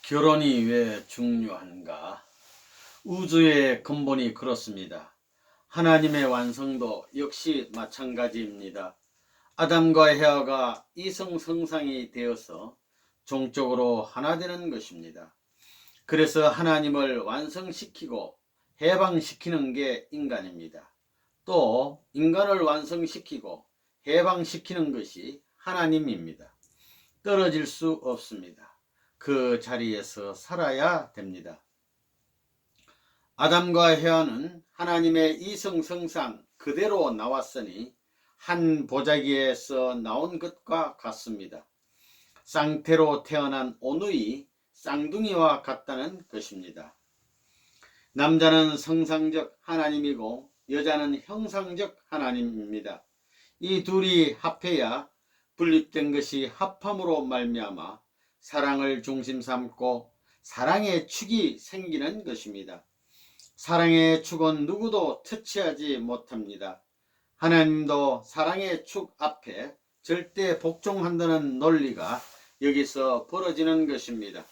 결혼이 왜 중요한가? 우주의 근본이 그렇습니다. 하나님의 완성도 역시 마찬가지입니다. 아담과 헤아가 이성성상이 되어서 종적으로 하나 되는 것입니다. 그래서 하나님을 완성시키고 해방시키는 게 인간입니다. 또 인간을 완성시키고 해방시키는 것이 하나님입니다. 떨어질 수 없습니다. 그 자리에서 살아야 됩니다. 아담과 헤아는 하나님의 이성성상 그대로 나왔으니 한 보자기에서 나온 것과 같습니다. 쌍태로 태어난 오누이 쌍둥이와 같다는 것입니다. 남자는 성상적 하나님이고 여자는 형상적 하나님입니다. 이 둘이 합해야 분립된 것이 합함으로 말미암아 사랑을 중심 삼고 사랑의 축이 생기는 것입니다. 사랑의 축은 누구도 터치하지 못합니다. 하나님도 사랑의 축 앞에 절대 복종한다는 논리가 여기서 벌어지는 것입니다.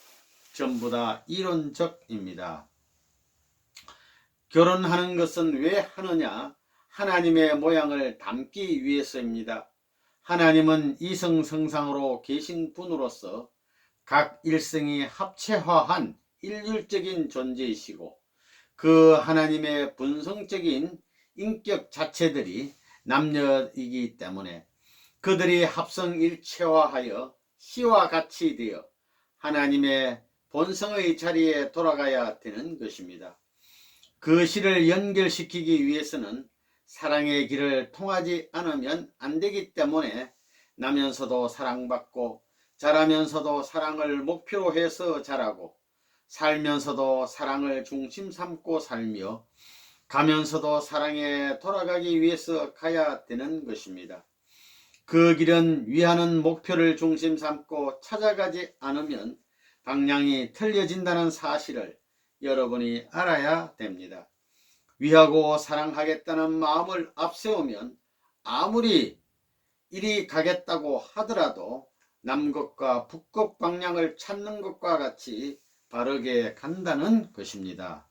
전부 다 이론적입니다. 결혼하는 것은 왜 하느냐? 하나님의 모양을 담기 위해서입니다. 하나님은 이성성상으로 계신 분으로서 각 일성이 합체화한 일률적인 존재이시고 그 하나님의 본성적인 인격 자체들이 남녀이기 때문에 그들이 합성일체화하여 시와 같이 되어 하나님의 본성의 자리에 돌아가야 되는 것입니다. 그 시를 연결시키기 위해서는 사랑의 길을 통하지 않으면 안 되기 때문에 나면서도 사랑받고 자라면서도 사랑을 목표로 해서 자라고 살면서도 사랑을 중심 삼고 살며 가면서도 사랑에 돌아가기 위해서 가야 되는 것입니다. 그 길은 위하는 목표를 중심 삼고 찾아가지 않으면 방향이 틀려진다는 사실을 여러분이 알아야 됩니다. 위하고 사랑하겠다는 마음을 앞세우면 아무리 이리 가겠다고 하더라도 남극과 북극 방향을 찾는 것과 같이 바르게 간다는 것입니다.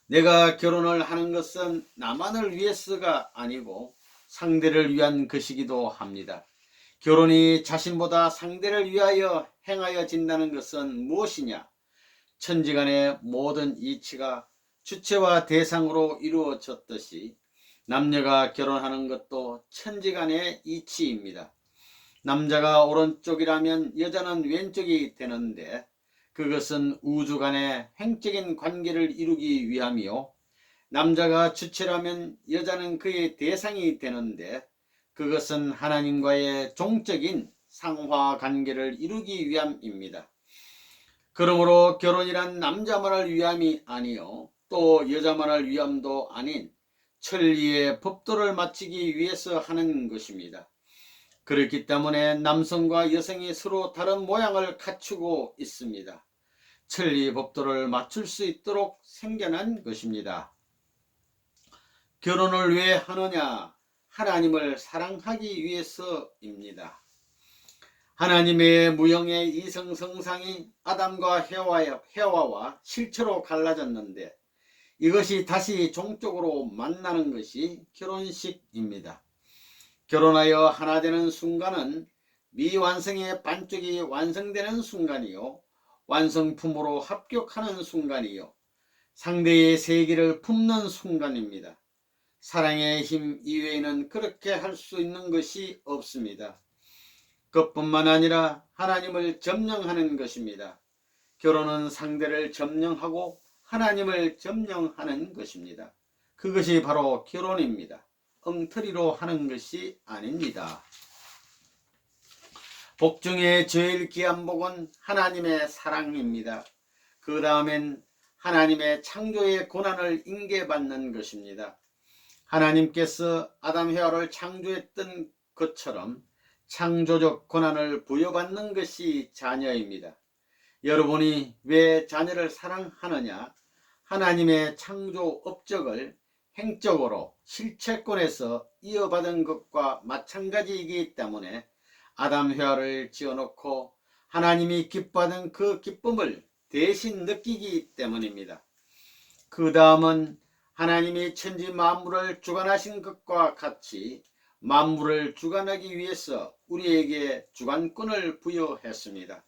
내가 결혼을 하는 것은 나만을 위해서가 아니고 상대를 위한 것이기도 합니다. 결혼이 자신보다 상대를 위하여 행하여진다는 것은 무엇이냐? 천지간의 모든 이치가 주체와 대상으로 이루어졌듯이 남녀가 결혼하는 것도 천지간의 이치입니다. 남자가 오른쪽이라면 여자는 왼쪽이 되는데 그것은 우주 간의 횡적인 관계를 이루기 위함이요, 남자가 주체라면 여자는 그의 대상이 되는데 그것은 하나님과의 종적인 상화 관계를 이루기 위함입니다. 그러므로 결혼이란 남자만을 위함이 아니요 또 여자만을 위함도 아닌 천리의 법도를 마치기 위해서 하는 것입니다. 그렇기 때문에 남성과 여성이 서로 다른 모양을 갖추고 있습니다. 천리 법도를 맞출 수 있도록 생겨난 것입니다. 결혼을 왜 하느냐? 하나님을 사랑하기 위해서입니다. 하나님의 무형의 이성성상이 아담과 헤와와 실체로 갈라졌는데 이것이 다시 종적으로 만나는 것이 결혼식입니다. 결혼하여 하나 되는 순간은 미완성의 반쪽이 완성되는 순간이요, 완성품으로 합격하는 순간이요, 상대의 세계를 품는 순간입니다. 사랑의 힘 이외에는 그렇게 할 수 있는 것이 없습니다. 그것뿐만 아니라 하나님을 점령하는 것입니다. 결혼은 상대를 점령하고 하나님을 점령하는 것입니다. 그것이 바로 결혼입니다. 엉터리로 하는 것이 아닙니다. 복 중에 제일 귀한 복은 하나님의 사랑입니다. 그 다음엔 하나님의 창조의 고난을 인계받는 것입니다. 하나님께서 아담 헤아를 창조했던 것처럼 창조적 고난을 부여받는 것이 자녀입니다. 여러분이 왜 자녀를 사랑하느냐? 하나님의 창조 업적을 행적으로 실체권에서 이어받은 것과 마찬가지이기 때문에 아담 헤아를 지어놓고 하나님이 기뻐하는 그 기쁨을 대신 느끼기 때문입니다. 그 다음은 하나님이 천지 만물을 주관하신 것과 같이 만물을 주관하기 위해서 우리에게 주관권을 부여했습니다.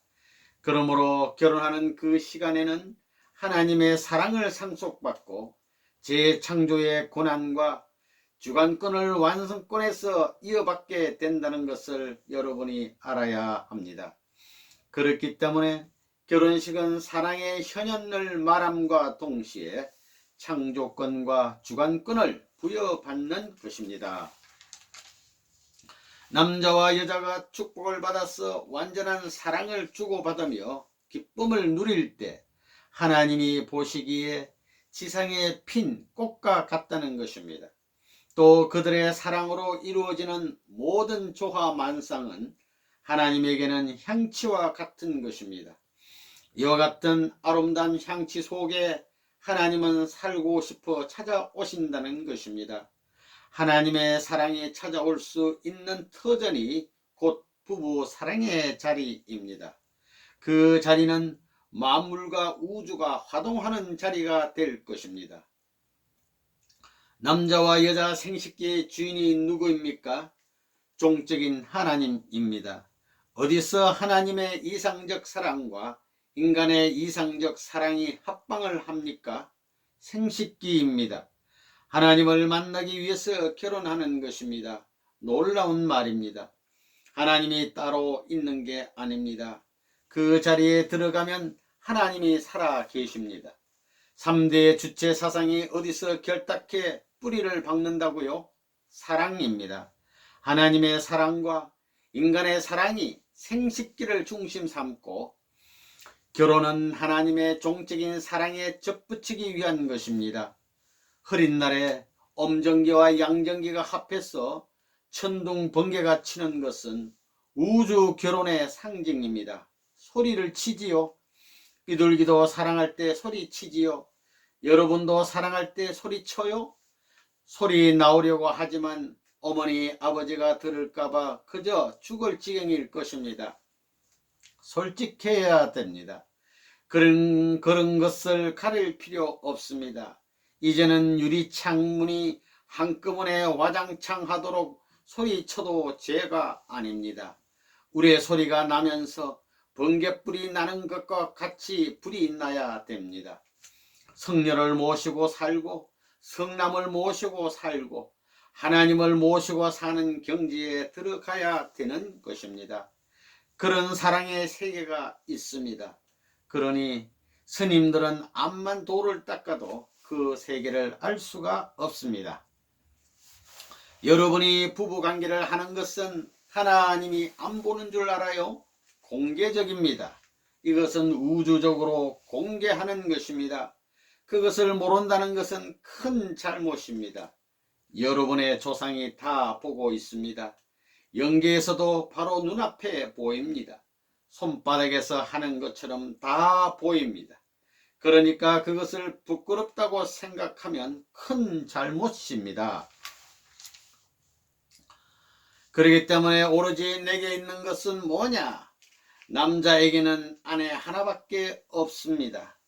그러므로 결혼하는 그 시간에는 하나님의 사랑을 상속받고 재창조의 고난과 주관권을 완성권에서 이어받게 된다는 것을 여러분이 알아야 합니다. 그렇기 때문에 결혼식은 사랑의 현현을 말함과 동시에 창조권과 주관권을 부여받는 것입니다. 남자와 여자가 축복을 받아서 완전한 사랑을 주고받으며 기쁨을 누릴 때 하나님이 보시기에 지상에 핀 꽃과 같다는 것입니다. 또 그들의 사랑으로 이루어지는 모든 조화 만상은 하나님에게는 향치와 같은 것입니다. 이와 같은 아름다운 향치 속에 하나님은 살고 싶어 찾아오신다는 것입니다. 하나님의 사랑이 찾아올 수 있는 터전이 곧 부부 사랑의 자리입니다. 그 자리는 만물과 우주가 화동하는 자리가 될 것입니다. 남자와 여자 생식기의 주인이 누구입니까? 종적인 하나님입니다. 어디서 하나님의 이상적 사랑과 인간의 이상적 사랑이 합방을 합니까? 생식기입니다. 하나님을 만나기 위해서 결혼하는 것입니다. 놀라운 말입니다. 하나님이 따로 있는 게 아닙니다. 그 자리에 들어가면 하나님이 살아 계십니다. 3대의 주체 사상이 어디서 결탁해 뿌리를 박는다고요? 사랑입니다. 하나님의 사랑과 인간의 사랑이 생식기를 중심 삼고 결혼은 하나님의 종적인 사랑에 접붙이기 위한 것입니다. 흐린 날에 엄전기와 양전기가 합해서 천둥 번개가 치는 것은 우주 결혼의 상징입니다. 소리를 치지요. 비둘기도 사랑할 때 소리 치지요. 여러분도 사랑할 때 소리 쳐요? 소리 나오려고 하지만 어머니 아버지가 들을까봐 그저 죽을 지경일 것입니다. 솔직해야 됩니다. 그런 것을 가릴 필요 없습니다. 이제는 유리 창문이 한꺼번에 와장창 하도록 소리쳐도 죄가 아닙니다. 우리의 소리가 나면서 번갯불이 나는 것과 같이 불이 나야 됩니다. 성녀를 모시고 살고 성남을 모시고 살고 하나님을 모시고 사는 경지에 들어가야 되는 것입니다. 그런 사랑의 세계가 있습니다. 그러니 스님들은 암만 돌을 닦아도 그 세계를 알 수가 없습니다. 여러분이 부부관계를 하는 것은 하나님이 안 보는 줄 알아요? 공개적입니다. 이것은 우주적으로 공개하는 것입니다. 그것을 모른다는 것은 큰 잘못입니다. 여러분의 조상이 다 보고 있습니다. 영계에서도 바로 눈앞에 보입니다. 손바닥에서 하는 것처럼 다 보입니다. 그러니까 그것을 부끄럽다고 생각하면 큰 잘못입니다. 그렇기 때문에 오로지 내게 있는 것은 뭐냐? 남자에게는 아내 하나밖에 없습니다.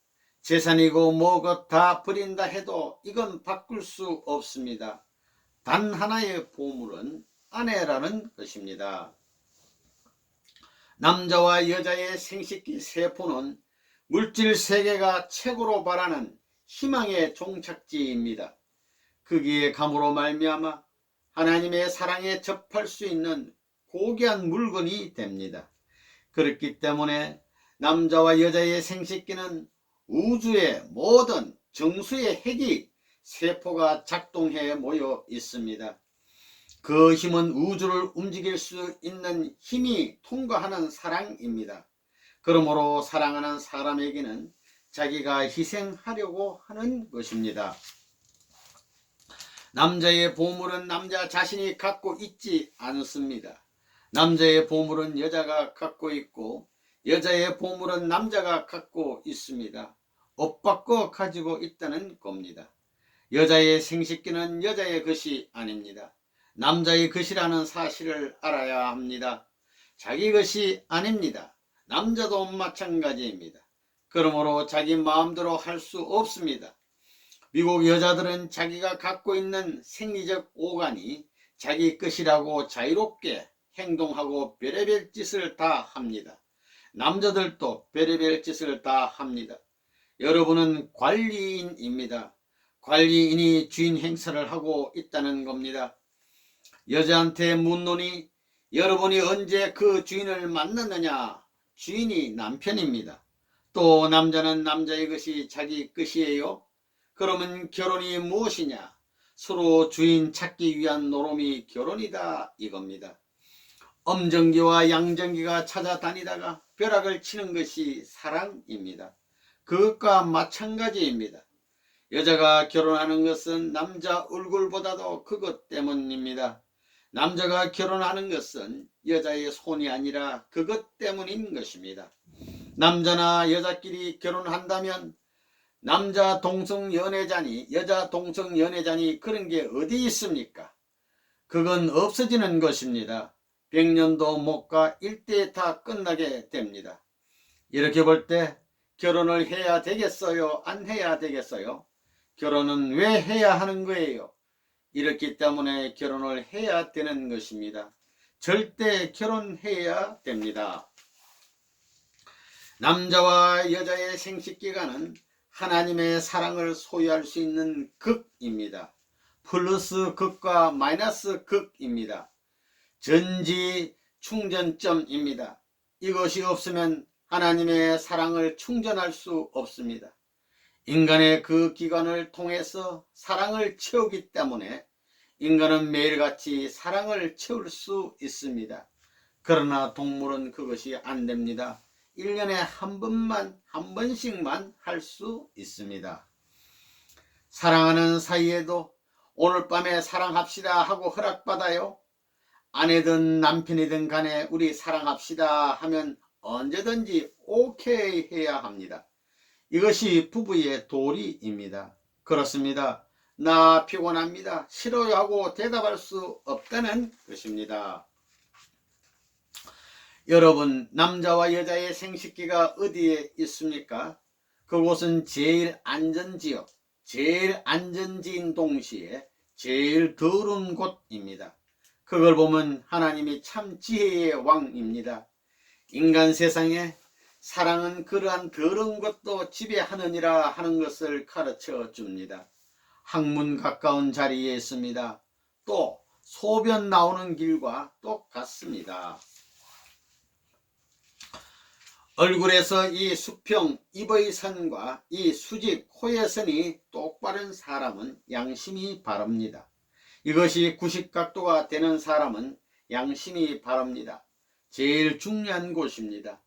재산이고 뭐고 다 버린다 해도 이건 바꿀 수 없습니다. 단 하나의 보물은 아내라는 것입니다. 남자와 여자의 생식기 세포는 물질 세계가 최고로 바라는 희망의 종착지입니다. 거기에 감으로 말미암아 하나님의 사랑에 접할 수 있는 고귀한 물건이 됩니다. 그렇기 때문에 남자와 여자의 생식기는 우주의 모든 정수의 핵이 세포가 작동해 모여 있습니다. 그 힘은 우주를 움직일 수 있는 힘이 통과하는 사랑입니다. 그러므로 사랑하는 사람에게는 자기가 희생하려고 하는 것입니다. 남자의 보물은 남자 자신이 갖고 있지 않습니다. 남자의 보물은 여자가 갖고 있고 여자의 보물은 남자가 갖고 있습니다. 엇바꿔 가지고 있다는 겁니다. 여자의 생식기는 여자의 것이 아닙니다. 남자의 것이라는 사실을 알아야 합니다. 자기 것이 아닙니다. 남자도 마찬가지입니다. 그러므로 자기 마음대로 할 수 없습니다. 미국 여자들은 자기가 갖고 있는 생리적 오간이 자기 것이라고 자유롭게 행동하고 별의별 짓을 다 합니다. 남자들도 별의별 짓을 다 합니다. 여러분은 관리인입니다. 관리인이 주인 행세를 하고 있다는 겁니다. 여자한테 묻노니 여러분이 언제 그 주인을 만났느냐? 주인이 남편입니다. 또 남자는 남자의 것이 자기 것이에요. 그러면 결혼이 무엇이냐? 서로 주인 찾기 위한 노름이 결혼이다 이겁니다. 엄정기와 양정기가 찾아다니다가 벼락을 치는 것이 사랑입니다. 그것과 마찬가지입니다. 여자가 결혼하는 것은 남자 얼굴보다도 그것 때문입니다. 남자가 결혼하는 것은 여자의 손이 아니라 그것 때문인 것입니다. 남자나 여자끼리 결혼한다면 남자 동성 연애자니 여자 동성 연애자니 그런 게 어디 있습니까? 그건 없어지는 것입니다. 100년도 못 가 일대에 다 끝나게 됩니다. 이렇게 볼 때 결혼을 해야 되겠어요? 안 해야 되겠어요? 결혼은 왜 해야 하는 거예요? 이렇기 때문에 결혼을 해야 되는 것입니다. 절대 결혼해야 됩니다. 남자와 여자의 생식기간은 하나님의 사랑을 소유할 수 있는 극입니다. 플러스 극과 마이너스 극입니다. 전지 충전점입니다. 이것이 없으면 하나님의 사랑을 충전할 수 없습니다. 인간의 그 기관을 통해서 사랑을 채우기 때문에 인간은 매일같이 사랑을 채울 수 있습니다. 그러나 동물은 그것이 안 됩니다. 1년에 한 번씩만 할 수 있습니다. 사랑하는 사이에도 오늘 밤에 사랑합시다 하고 허락받아요. 아내든 남편이든 간에 우리 사랑합시다 하면 언제든지 오케이 해야 합니다. 이것이 부부의 도리입니다. 그렇습니다. 나 피곤합니다. 싫어요 하고 대답할 수 없다는 것입니다. 여러분, 남자와 여자의 생식기가 어디에 있습니까? 그곳은 제일 안전지역, 제일 안전지인 동시에 제일 더러운 곳입니다. 그걸 보면 하나님이 참 지혜의 왕입니다. 인간 세상에 사랑은 그러한 더러운 것도 지배하느니라 하는 것을 가르쳐 줍니다. 항문 가까운 자리에 있습니다. 또 소변 나오는 길과 똑같습니다. 얼굴에서 이 수평 입의 선과 이 수직 코의 선이 똑바른 사람은 양심이 바릅니다. 이것이 90각도가 되는 사람은 양심이 바릅니다. 제일 중요한 곳입니다.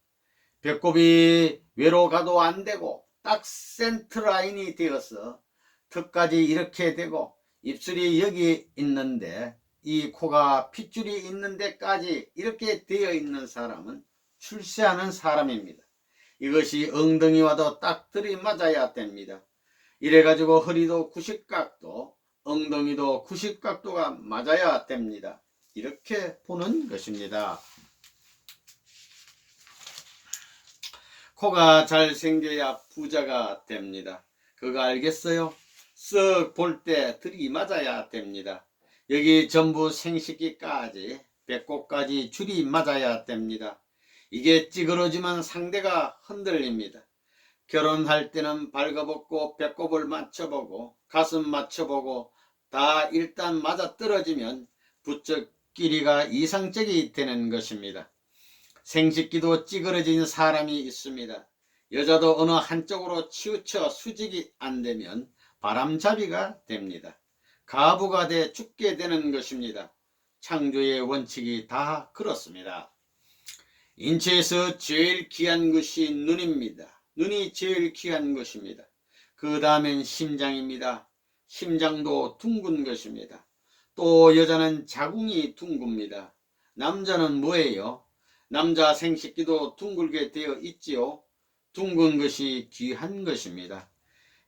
배꼽이 외로 가도 안 되고 딱 센터라인이 되어서 턱까지 이렇게 되고 입술이 여기 있는데 이 코가 핏줄이 있는 데까지 이렇게 되어 있는 사람은 출세하는 사람입니다. 이것이 엉덩이와도 딱 들이맞아야 됩니다. 이래가지고 허리도 90각도, 엉덩이도 90각도가 맞아야 됩니다. 이렇게 보는 것입니다. 코가 잘 생겨야 부자가 됩니다. 그거 알겠어요? 쓱 볼 때 들이맞아야 됩니다. 여기 전부 생식기까지 배꼽까지 줄이 맞아야 됩니다. 이게 찌그러지면 상대가 흔들립니다. 결혼할 때는 발가벗고 배꼽을 맞춰보고 가슴 맞춰보고 다 일단 맞아떨어지면 부쩍 길이가 이상적이 되는 것입니다. 생식기도 찌그러진 사람이 있습니다. 여자도 어느 한쪽으로 치우쳐 수직이 안 되면 바람잡이가 됩니다. 가부가 돼 죽게 되는 것입니다. 창조의 원칙이 다 그렇습니다. 인체에서 제일 귀한 것이 눈입니다. 눈이 제일 귀한 것입니다. 그 다음엔 심장입니다. 심장도 둥근 것입니다. 또 여자는 자궁이 둥굽니다. 남자는 뭐예요? 남자 생식기도 둥글게 되어 있지요. 둥근 것이 귀한 것입니다.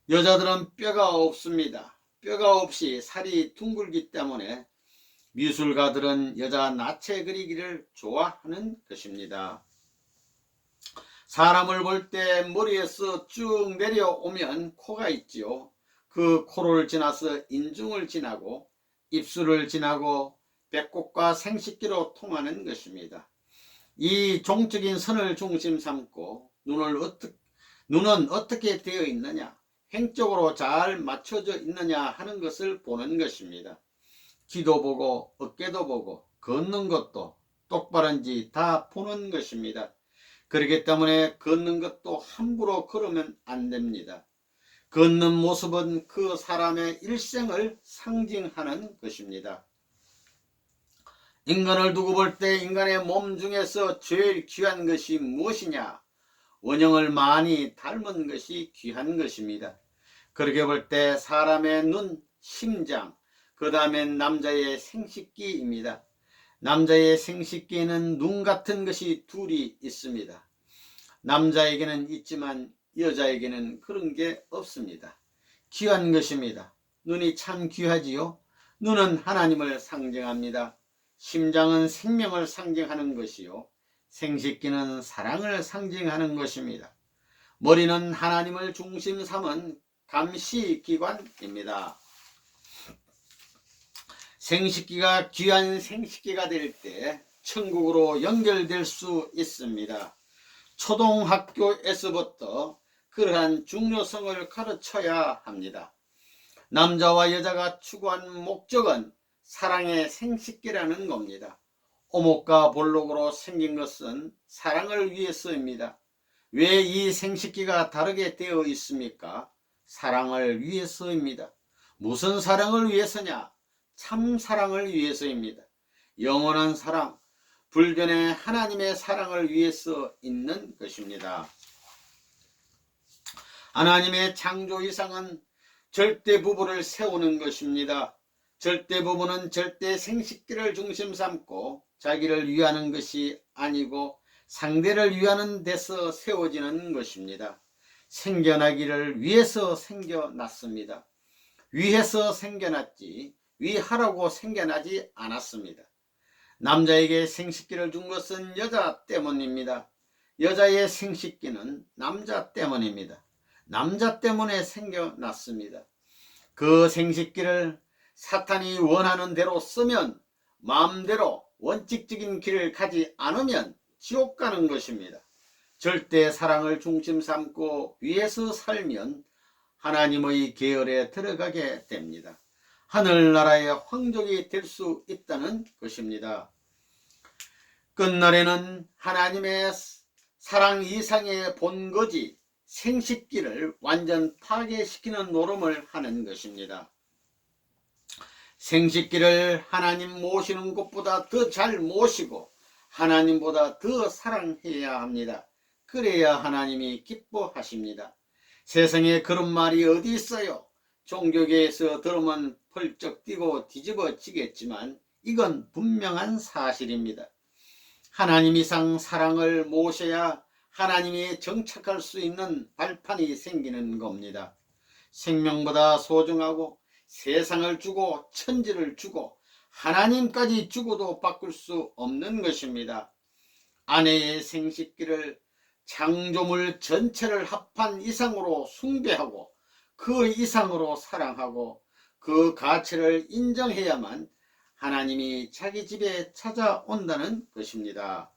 여자들은 뼈가 없습니다. 뼈가 없이 살이 둥글기 때문에 미술가들은 여자 나체 그리기를 좋아하는 것입니다. 사람을 볼 때 머리에서 쭉 내려오면 코가 있지요. 그 코를 지나서 인중을 지나고 입술을 지나고 배꼽과 생식기로 통하는 것입니다. 이 종적인 선을 중심 삼고 눈은 어떻게 되어 있느냐, 행적으로 잘 맞춰져 있느냐 하는 것을 보는 것입니다. 귀도 보고 어깨도 보고 걷는 것도 똑바른지 다 보는 것입니다. 그렇기 때문에 걷는 것도 함부로 걸으면 안 됩니다. 걷는 모습은 그 사람의 일생을 상징하는 것입니다. 인간을 두고 볼 때 인간의 몸 중에서 제일 귀한 것이 무엇이냐? 원형을 많이 닮은 것이 귀한 것입니다. 그렇게 볼 때 사람의 눈, 심장, 그 다음엔 남자의 생식기입니다. 남자의 생식기에는 눈 같은 것이 둘이 있습니다. 남자에게는 있지만 여자에게는 그런 게 없습니다. 귀한 것입니다. 눈이 참 귀하지요. 눈은 하나님을 상징합니다. 심장은 생명을 상징하는 것이요, 생식기는 사랑을 상징하는 것입니다. 머리는 하나님을 중심 삼은 감시기관입니다. 생식기가 귀한 생식기가 될 때 천국으로 연결될 수 있습니다. 초등학교에서부터 그러한 중요성을 가르쳐야 합니다. 남자와 여자가 추구한 목적은 사랑의 생식기라는 겁니다. 오목과 볼록으로 생긴 것은 사랑을 위해서입니다. 왜 이 생식기가 다르게 되어 있습니까? 사랑을 위해서입니다. 무슨 사랑을 위해서냐? 참 사랑을 위해서입니다. 영원한 사랑, 불변의 하나님의 사랑을 위해서 있는 것입니다. 하나님의 창조 이상은 절대 부부를 세우는 것입니다. 절대 부부는 절대 생식기를 중심 삼고 자기를 위하는 것이 아니고 상대를 위하는 데서 세워지는 것입니다. 생겨나기를 위해서 생겨났습니다. 위해서 생겨났지 위하라고 생겨나지 않았습니다. 남자에게 생식기를 준 것은 여자 때문입니다. 여자의 생식기는 남자 때문입니다. 남자 때문에 생겨났습니다. 그 생식기를 사탄이 원하는 대로 쓰면, 마음대로 원칙적인 길을 가지 않으면 지옥 가는 것입니다. 절대 사랑을 중심 삼고 위에서 살면 하나님의 계열에 들어가게 됩니다. 하늘나라의 황족이 될 수 있다는 것입니다. 끝날에는 하나님의 사랑 이상의 본거지 생식기를 완전 파괴시키는 노름을 하는 것입니다. 생식기를 하나님 모시는 것보다 더 잘 모시고 하나님보다 더 사랑해야 합니다. 그래야 하나님이 기뻐하십니다. 세상에 그런 말이 어디 있어요? 종교계에서 들으면 펄쩍 뛰고 뒤집어지겠지만 이건 분명한 사실입니다. 하나님 이상 사랑을 모셔야 하나님이 정착할 수 있는 발판이 생기는 겁니다. 생명보다 소중하고 세상을 주고 천지를 주고 하나님까지 주고도 바꿀 수 없는 것입니다. 아내의 생식기를 창조물 전체를 합한 이상으로 숭배하고 그 이상으로 사랑하고 그 가치를 인정해야만 하나님이 자기 집에 찾아온다는 것입니다.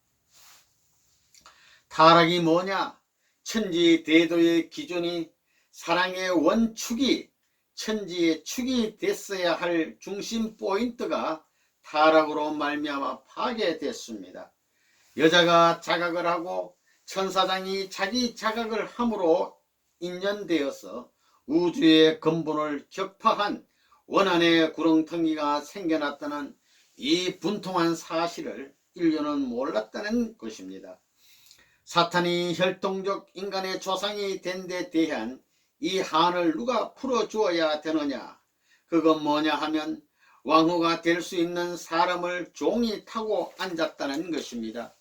타락이 뭐냐? 천지 대도의 기준이 사랑의 원축이 천지의 축이 됐어야 할 중심 포인트가 타락으로 말미암아 파괴됐습니다. 여자가 자각을 하고 천사장이 자기 자각을 함으로 인연되어서 우주의 근본을 격파한 원한의 구렁텅이가 생겨났다는 이 분통한 사실을 인류는 몰랐다는 것입니다. 사탄이 혈통적 인간의 조상이 된 데 대한 이 한을 누가 풀어주어야 되느냐? 그건 뭐냐 하면 왕후가 될 수 있는 사람을 종이 타고 앉았다는 것입니다.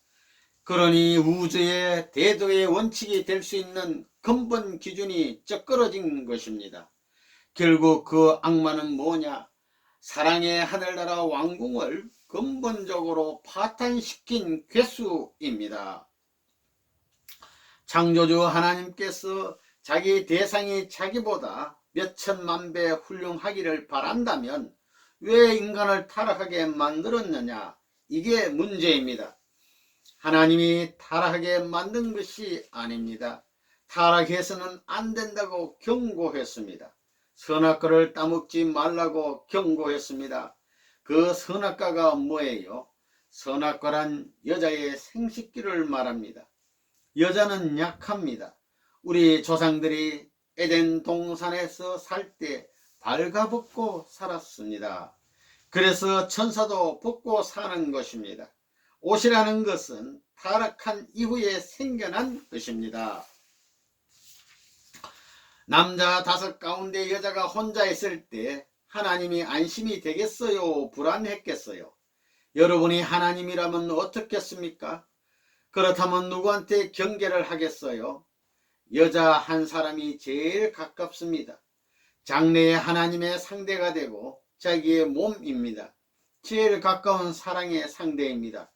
그러니 우주의 대도의 원칙이 될 수 있는 근본 기준이 쩍그러진 것입니다. 결국 그 악마는 뭐냐? 사랑의 하늘나라 왕궁을 근본적으로 파탄시킨 괴수입니다. 창조주 하나님께서 자기 대상이 자기보다 몇천만 배 훌륭하기를 바란다면 왜 인간을 타락하게 만들었느냐? 이게 문제입니다. 하나님이 타락하게 만든 것이 아닙니다. 타락해서는 안 된다고 경고했습니다. 선악과를 따먹지 말라고 경고했습니다. 그 선악과가 뭐예요? 선악과란 여자의 생식기를 말합니다. 여자는 약합니다. 우리 조상들이 에덴 동산에서 살 때 발가벗고 살았습니다. 그래서 천사도 벗고 사는 것입니다. 옷이라는 것은 타락한 이후에 생겨난 것입니다. 남자 5 가운데 여자가 혼자 있을 때 하나님이 안심이 되겠어요? 불안했겠어요? 여러분이 하나님이라면 어떻겠습니까? 그렇다면 누구한테 경계를 하겠어요? 여자 한 사람이 제일 가깝습니다. 장래의 하나님의 상대가 되고 자기의 몸입니다. 제일 가까운 사랑의 상대입니다.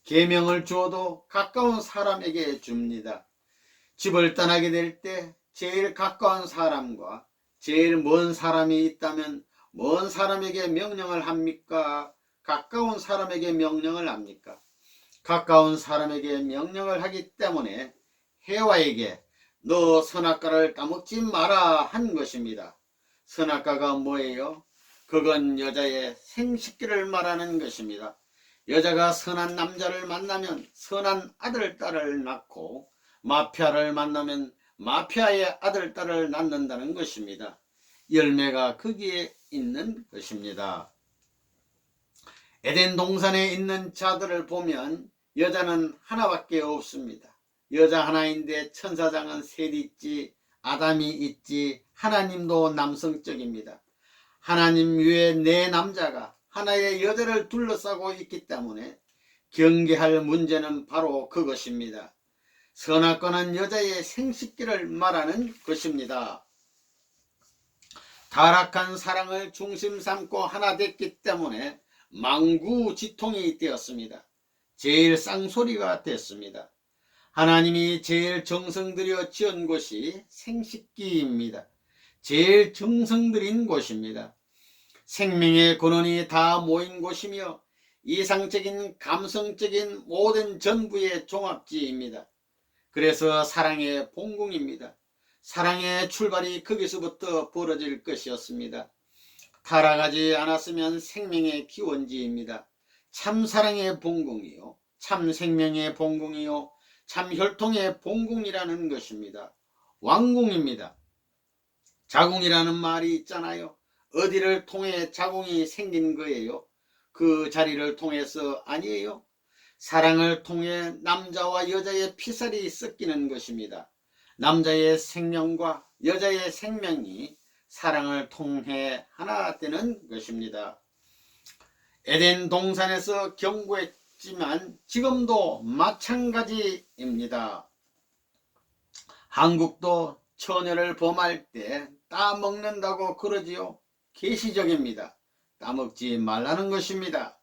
계명을 주어도 가까운 사람에게 줍니다. 집을 떠나게 될 때 제일 가까운 사람과 제일 먼 사람이 있다면 먼 사람에게 명령을 합니까? 가까운 사람에게 명령을 합니까? 가까운 사람에게 명령을 하기 때문에 해와에게 너 선악과를 따먹지 마라 한 것입니다. 선악과가 뭐예요? 그건 여자의 생식기를 말하는 것입니다. 여자가 선한 남자를 만나면 선한 아들, 딸을 낳고 마피아를 만나면 마피아의 아들, 딸을 낳는다는 것입니다. 열매가 거기에 있는 것입니다. 에덴 동산에 있는 자들을 보면 여자는 하나밖에 없습니다. 여자 하나인데 천사장은 셋 있지, 아담이 있지, 하나님도 남성적입니다. 하나님 외에 4 남자가 하나의 여자를 둘러싸고 있기 때문에 경계할 문제는 바로 그것입니다. 선악과는 여자의 생식기를 말하는 것입니다. 타락한 사랑을 중심 삼고 하나 됐기 때문에 망구지통이 되었습니다. 제일 쌍소리가 됐습니다. 하나님이 제일 정성 들여 지은 곳이 생식기입니다. 제일 정성 들인 곳입니다. 생명의 근원이 다 모인 곳이며 이상적인 감성적인 모든 전부의 종합지입니다. 그래서 사랑의 본궁입니다. 사랑의 출발이 거기서부터 벌어질 것이었습니다. 타락하지 않았으면 생명의 기원지입니다. 참 사랑의 본궁이요, 참 생명의 본궁이요, 참 혈통의 본궁이라는 것입니다. 왕궁입니다. 자궁이라는 말이 있잖아요. 어디를 통해 자궁이 생긴 거예요? 그 자리를 통해서 아니에요. 사랑을 통해 남자와 여자의 피살이 섞이는 것입니다. 남자의 생명과 여자의 생명이 사랑을 통해 하나 되는 것입니다. 에덴 동산에서 경고했지만 지금도 마찬가지입니다. 한국도 처녀를 범할 때 따먹는다고 그러지요. 계시적입니다. 따먹지 말라는 것입니다.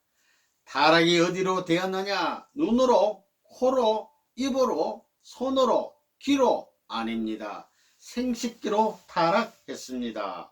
타락이 어디로 되었느냐? 눈으로, 코로, 입으로, 손으로, 귀로 아닙니다. 생식기로 타락했습니다.